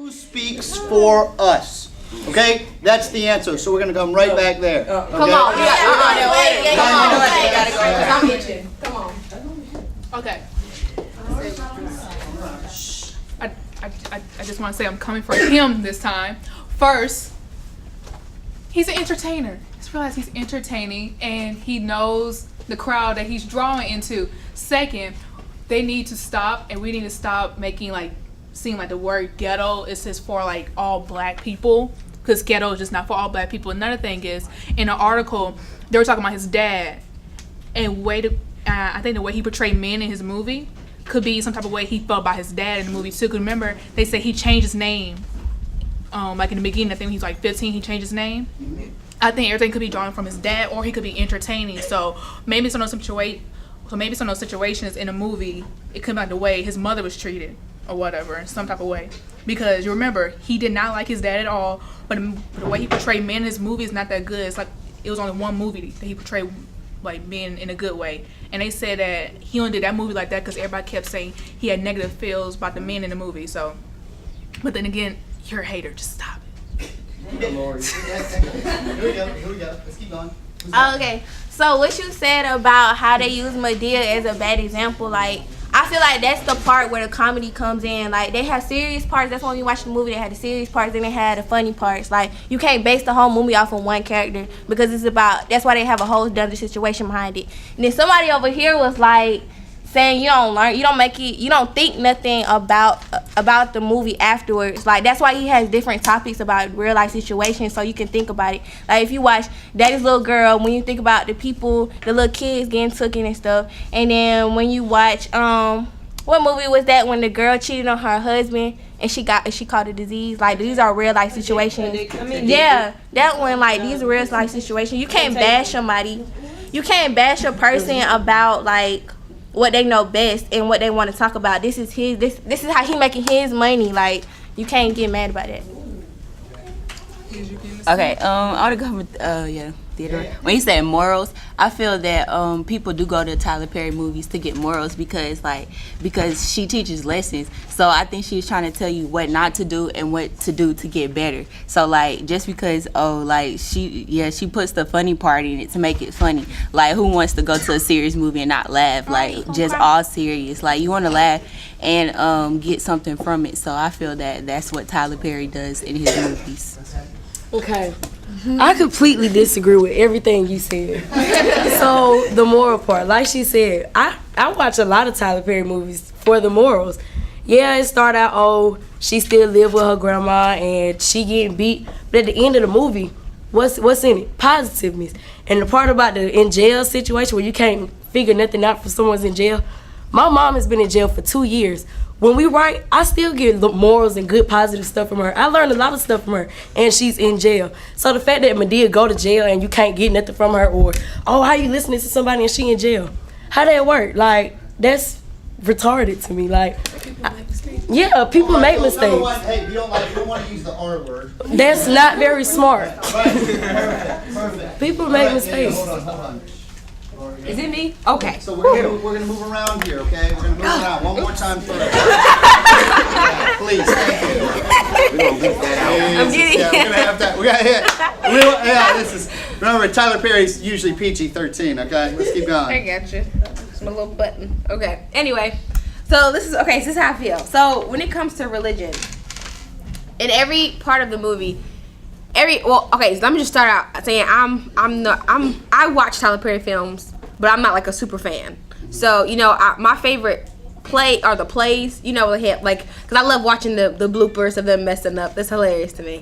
Who speaks for us? Okay, that's the answer. So we're gonna come right back there. Okay? Come on, we gotta go. I'm itching. Come on. Okay. I just want to say I'm coming for him this time. First, he's an entertainer. Just realize he's entertaining and he knows the crowd that he's drawing into. Second, they need to stop, and we need to stop making seem like the word ghetto is just for all black people, because ghetto is just not for all black people. Another thing is, in an article they were talking about his dad, and I think the way he portrayed men in his movie could be some type of way he felt about his dad in the movie too. Because remember, they said he changed his name. In the beginning, I think he's 15, he changed his name. I think everything could be drawn from his dad, or he could be entertaining. So maybe some of those situations in a movie, it could be the way his mother was treated or whatever, in some type of way. Because you remember, he did not like his dad at all, but the way he portrayed men in his movie is not that good. It's it was only one movie that he portrayed men in a good way, and they said that he only did that movie like that because everybody kept saying he had negative feels about the men in the movie. So, but then again, you're a hater. Just stop it. Here we go. Let's keep going. Okay, so what you said about how they use Medea as a bad example, I feel like that's the part where the comedy comes in. They have serious parts. That's when you watch the movie, they had the serious parts, then they had the funny parts. You can't base the whole movie off of one character, because that's why they have a whole other situation behind it. And then somebody over here was saying you don't think nothing about the movie afterwards. That's why he has different topics about real life situations, so you can think about it. If you watch Daddy's Little Girl, when you think about the people, the little kids getting taken and stuff, and then when you watch what movie was that when the girl cheated on her husband and she caught a disease? These are real life situations. Yeah, that one, these are real life situations. You can't bash somebody. You can't bash a person about what they know best and what they want to talk about. This is how he making his money. You can't get mad about it. Okay, I would go with Theodore. When he said morals, I feel that people do go to Tyler Perry movies to get morals because she teaches lessons. So I think she's trying to tell you what not to do and what to do to get better. So just because she puts the funny part in it to make it funny. Who wants to go to a serious movie and not laugh? Just all serious. You want to laugh and get something from it. So I feel that that's what Tyler Perry does in his movies. Okay. I completely disagree with everything you said. So the moral part, like she said, I watch a lot of Tyler Perry movies for the morals. Yeah, it started out, she still live with her grandma and she getting beat, but at the end of the movie, what's in it? Positiveness. And the part about the in jail situation where you can't figure nothing out for someone's in jail, my mom has been in jail for 2 years. When we write, I still get morals and good positive stuff from her. I learned a lot of stuff from her, and she's in jail. So the fact that Medea go to jail and you can't get nothing from her, or, how you listening to somebody and she in jail? How that work? That's retarded to me. Yeah, people make mistakes. You don't want to use the R word. That's not very smart. Perfect. People make mistakes. Hold on. Is it me? Okay. So we're gonna move around here, okay? We're gonna move around one more time first. Please, thank you. We're gonna beat that out. I'm kidding. Yeah, we're gonna have that. This is. Remember, Tyler Perry's usually PG-13. Okay, let's keep going. I got you. It's my little button. Okay. Anyway, so this is how I feel. So when it comes to religion, in every part of the movie. So let me just start out saying I watch Tyler Perry films, but I'm not a super fan. So my favorite play are the plays. Because I love watching the bloopers of them messing up. That's hilarious to me.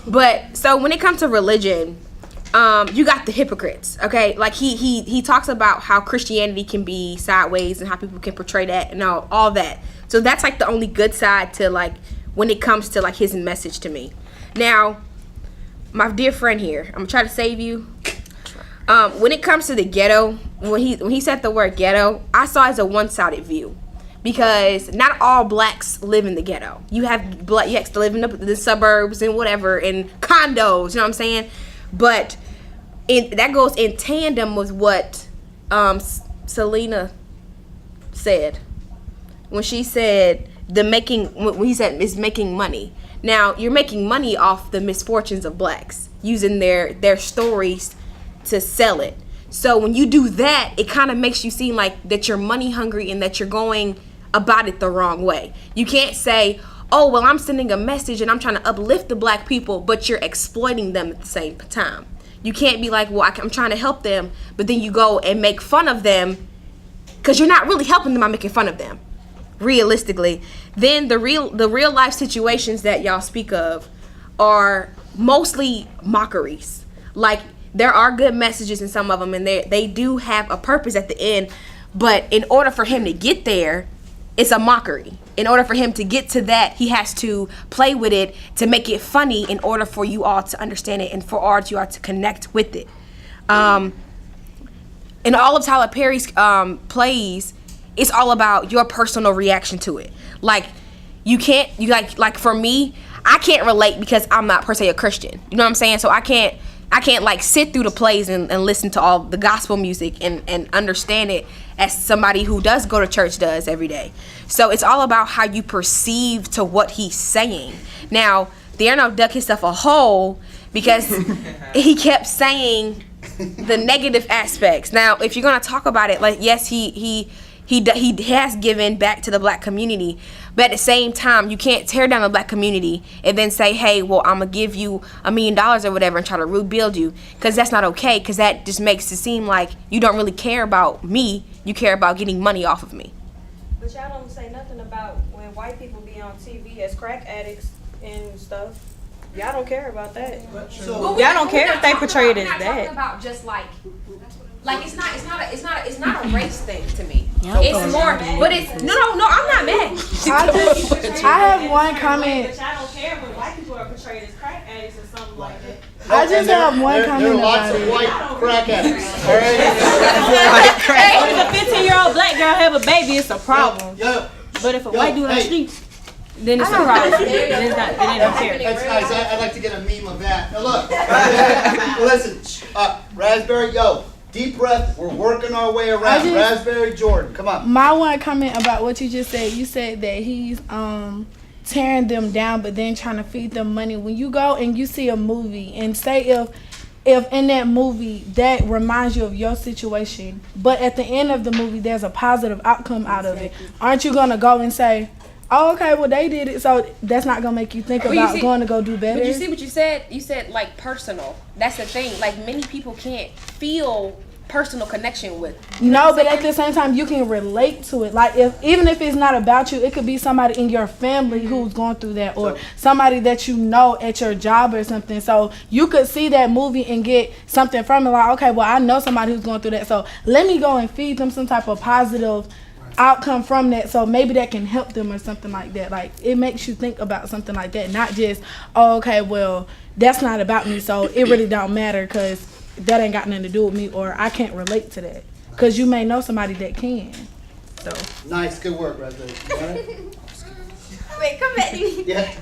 But so when it comes to religion, you got the hypocrites. Okay, he talks about how Christianity can be sideways and how people can portray that and all that. So that's the only good side to when it comes to his message to me. Now, my dear friend here, I'm gonna try to save you. When it comes to the ghetto, when he said the word ghetto, I saw it as a one-sided view, because not all blacks live in the ghetto. You have blacks live in the suburbs and whatever, and condos. You know what I'm saying? But that goes in tandem with what Selena said when she said the making, when he said is making money. Now, you're making money off the misfortunes of blacks, using their stories to sell it. So when you do that, it kind of makes you seem like that you're money hungry and that you're going about it the wrong way. You can't say, oh, well, I'm sending a message and I'm trying to uplift the black people, but you're exploiting them at the same time. You can't be like, well, I'm trying to help them, but then you go and make fun of them, because you're not really helping them by making fun of them, realistically. Then the real life situations that y'all speak of are mostly mockeries. Like, there are good messages in some of them, and they do have a purpose at the end, but in order for him to get there, it's a mockery. In order for him to get to that, he has to play with it to make it funny in order for you all to understand it and for you all to connect with it. In all of Tyler Perry's plays, it's all about your personal reaction to it. Like, like for me, I can't relate because I'm not per se a Christian. You know what I'm saying? So I can't like sit through the plays and listen to all the gospel music and understand it as somebody who does go to church does every day. So it's all about how you perceive to what he's saying. Now, the Arnold dug himself a hole because he kept saying the negative aspects. Now, if you're gonna talk about it, like, yes, he has given back to the black community, but at the same time, you can't tear down the black community and then say, hey, well, I'm gonna give you $1 million or whatever and try to rebuild you, because that's not okay, because that just makes it seem like you don't really care about me, you care about getting money off of me. But y'all don't say nothing about when white people be on TV as crack addicts and stuff. Y'all don't care about that. Y'all don't care if they portray it as that. Talking about just like it's not a race thing to me. It's more, but it's no. I'm not mad. I have one comment. But y'all don't care when white people are portrayed as crack addicts or something like that. I just have one comment There are about lots of it. white crack addicts. All right? If a 15-year-old black girl have a baby, it's a problem. Yo, But if a white dude on the streets, then it's a problem. Then it's not. Then they don't care. that's nice. I'd like to get a meme of that. Now look, listen, Raspberry, yo, deep breath. We're working our way around. Raspberry Jordan, come on. My one comment about what you just said, you said that he's tearing them down but then trying to feed them money. When you go and you see a movie and say if in that movie that reminds you of your situation, but at the end of the movie there's a positive outcome out of it, aren't you gonna go and say, oh, okay, well they did it, so that's not gonna make you think about going to go do better? But you see what you said? You said like personal. That's the thing. Like, many people can't feel personal connection with. No, but at the same time, you can relate to it. Like, even if it's not about you, it could be somebody in your family who's going through that, or somebody that you know at your job or something. So you could see that movie and get something from it. Like, okay, well, I know somebody who's going through that, so let me go and feed them some type of positive outcome from that, so maybe that can help them or something like that. Like, it makes you think about something like that, not just, oh, okay, well, that's not about me, so it really don't matter because that ain't got nothing to do with me, or I can't relate to that, because you may know somebody that can. So Nice, good work, Raspberry. All right? Wait, come back to me. Yeah.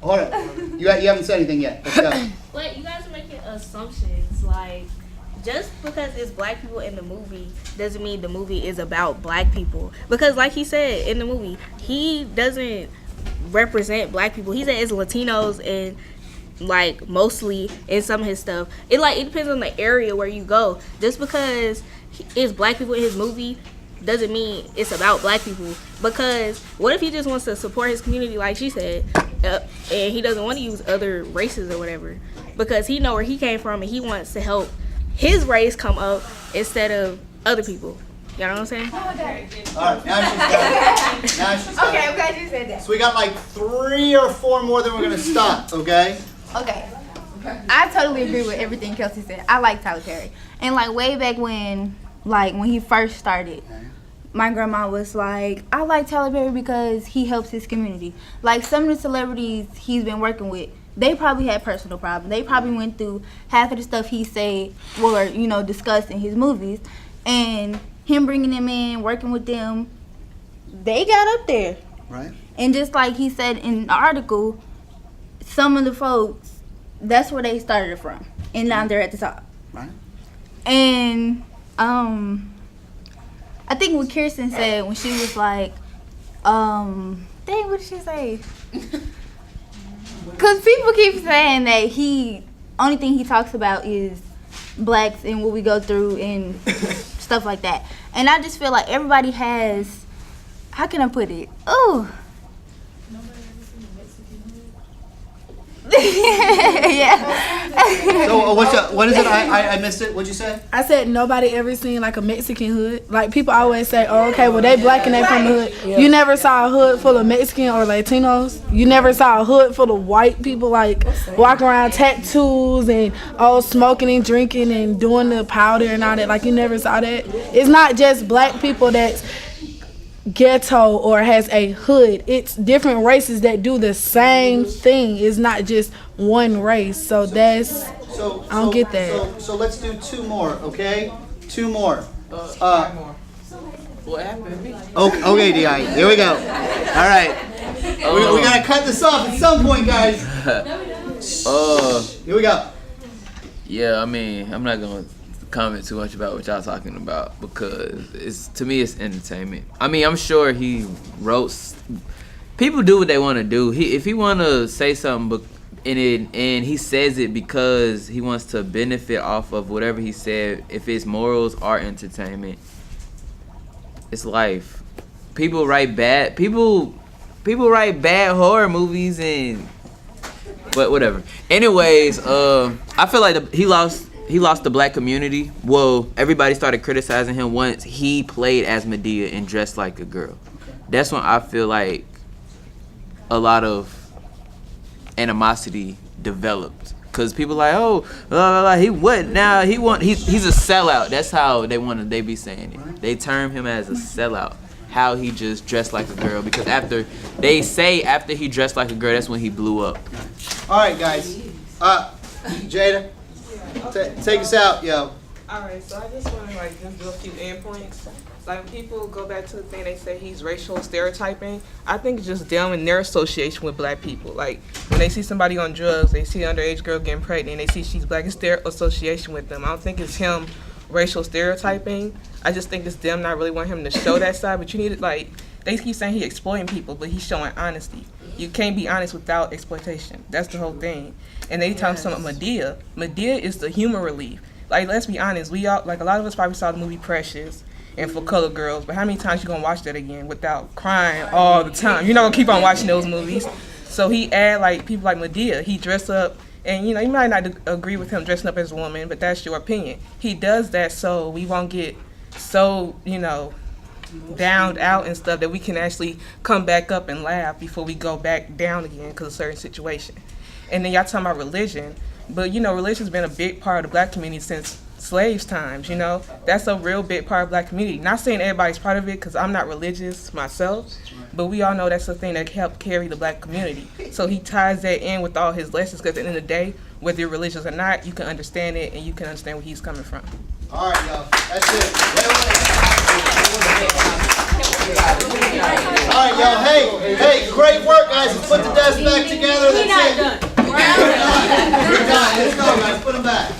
Hold on. You haven't said anything yet. Let's go. But you guys are making assumptions. Like, just because it's black people in the movie doesn't mean the movie is about black people. Because like he said in the movie, he doesn't represent black people. He said it's Latinos and like mostly in some of his stuff. It depends on the area where you go. Just because it's black people in his movie doesn't mean it's about black people. Because what if he just wants to support his community, like she said, and he doesn't want to use other races or whatever, because he know where he came from and he wants to help his race come up instead of other people. You know what I'm saying? All right, now she's done. Okay, I'm glad you said that. So we got like 3 or 4 more, then we're gonna stop. Okay. Okay. I totally agree with everything Kelsey said. I like Tyler Perry. And like way back when he first started, my grandma was like, I like Tyler Perry because he helps his community. Like, some of the celebrities he's been working with, they probably had personal problems. They probably went through half of the stuff he said or, discussed in his movies. And him bringing them in, working with them, they got up there. Right. And just like he said in the article, some of the folks, that's where they started from. And now they're at the top. Right. And I think what Kirsten said when she was like, Dang, what did she say? Cause people keep saying that only thing he talks about is blacks and what we go through and stuff like that. And I just feel like everybody has, how can I put it? Oh. Yeah. So what is it? I missed it. What'd you say? I said nobody ever seen like a Mexican hood. Like people always say, oh, okay, well they black and they from the hood. You never saw a hood full of Mexican or Latinos. You never saw a hood full of white people like walking around tattoos and smoking and drinking and doing the powder and all that. Like you never saw that. It's not just black people that's ghetto or has a hood. It's different races that do the same thing. It's not just one race. So that's I don't get that. So let's do 2 more, okay? 2 more. What happened? Okay, Di. Here we go. All right. We gotta cut this off at some point, guys. Here we go. Yeah, I mean, I'm not gonna comment too much about what y'all talking about because to me it's entertainment. I mean, I'm sure he wrote. People do what they want to do. If he want to say something and he says it because he wants to benefit off of whatever he said. If it's morals or entertainment, it's life. People write bad horror movies and but whatever. Anyways, I feel like he lost the black community. Well, everybody started criticizing him once he played as Medea and dressed like a girl. That's when I feel like a lot of animosity developed. Cause people like, he's a sellout. That's how they be saying it. They term him as a sellout. How he just dressed like a girl. Because after he dressed like a girl, that's when he blew up. All right, guys. Jada. Take us out, yo. Alright, so I just want to just do a few endpoints. Like when people go back to the thing, they say he's racial stereotyping. I think it's just them and their association with black people. Like when they see somebody on drugs, they see an underage girl getting pregnant, and they see she's black, it's their association with them. I don't think it's him racial stereotyping. I just think it's them not really want him to show that side. But you need it, they keep saying he's exploiting people, but he's showing honesty. You can't be honest without exploitation. That's the whole thing. And they talking something about Medea. Medea is the humor relief. Like, let's be honest, we all, a lot of us probably saw the movie Precious and For Color Girls, but how many times you gonna watch that again without crying all the time? You're not gonna keep on watching those movies. So he add people like Medea. He dress up, and you might not agree with him dressing up as a woman, but that's your opinion. He does that so we won't get so downed out and stuff, that we can actually come back up and laugh before we go back down again because of a certain situation. And then y'all talking about religion, but religion's been a big part of the black community since slaves times. That's a real big part of the black community. Not saying everybody's part of it, because I'm not religious myself, but we all know that's the thing that helped carry the black community. So he ties that in with all his lessons, because at the end of the day, whether you're religious or not, you can understand it and you can understand where he's coming from. All right, y'all. That's it. All right, y'all. Hey, great work, guys. Let's put the desk back together. That's it. We're done. Let's go, guys. Put them back.